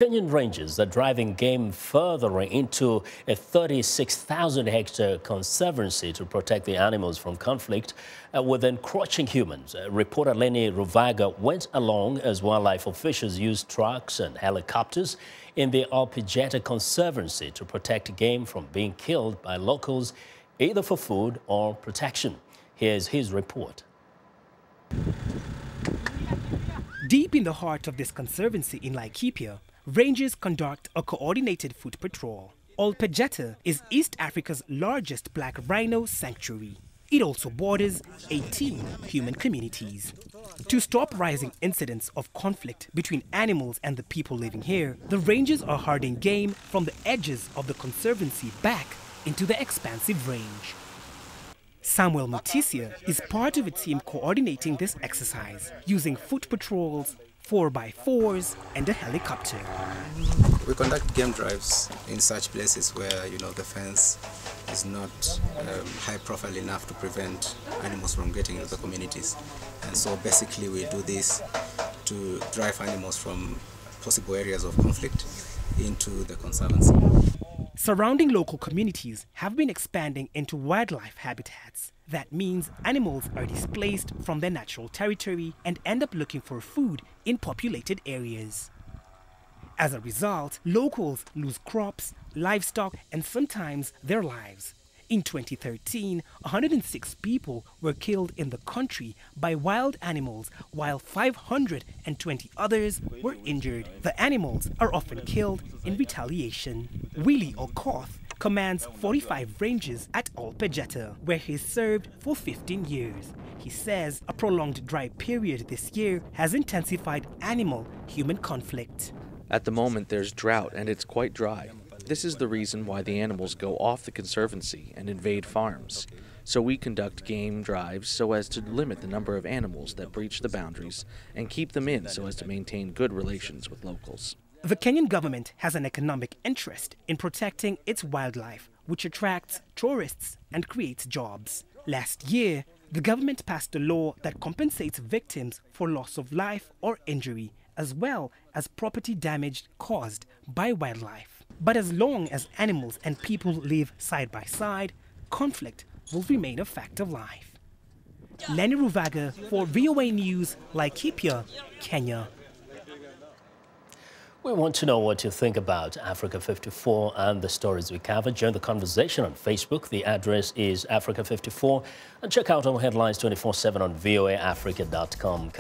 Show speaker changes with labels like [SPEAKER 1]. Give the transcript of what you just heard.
[SPEAKER 1] Kenyan rangers are driving game further into a 36,000-hectare conservancy to protect the animals from conflict with encroaching humans. Reporter Lenny Ruvaga went along as wildlife officials used trucks and helicopters in the Olpejeta Conservancy to protect game from being killed by locals, either for food or protection. Here's his report.
[SPEAKER 2] Deep in the heart of this conservancy in Laikipia, rangers conduct a coordinated foot patrol. Olpejeta is East Africa's largest black rhino sanctuary. It also borders 18 human communities. To stop rising incidents of conflict between animals and the people living here, the rangers are herding game from the edges of the conservancy back into the expansive range. Samuel Mutisia is part of a team coordinating this exercise, using foot patrols, 4x4s and a helicopter.
[SPEAKER 3] We conduct game drives in such places where, the fence is not high profile enough to prevent animals from getting into the communities. And so basically we do this to drive animals from possible areas of conflict into the conservancy.
[SPEAKER 2] Surrounding local communities have been expanding into wildlife habitats. That means animals are displaced from their natural territory and end up looking for food in populated areas. As a result, locals lose crops, livestock, and sometimes their lives. In 2013, 106 people were killed in the country by wild animals, while 520 others were injured. The animals are often killed in retaliation. Willie Okoth commands 45 ranges at Olpejeta, where he served for 15 years. He says a prolonged dry period this year has intensified animal-human conflict.
[SPEAKER 4] At the moment, there's drought and it's quite dry. This is the reason why the animals go off the conservancy and invade farms. So we conduct game drives so as to limit the number of animals that breach the boundaries and keep them in so as to maintain good relations with locals.
[SPEAKER 2] The Kenyan government has an economic interest in protecting its wildlife, which attracts tourists and creates jobs. Last year, the government passed a law that compensates victims for loss of life or injury, as well as property damage caused by wildlife. But as long as animals and people live side by side, conflict will remain a fact of life. Lenny Ruvaga for VOA News, Laikipia, Kenya.
[SPEAKER 1] We want to know what you think about Africa 54 and the stories we covered. Join the conversation on Facebook. The address is Africa 54. And check out our headlines 24/7 on voaafrica.com.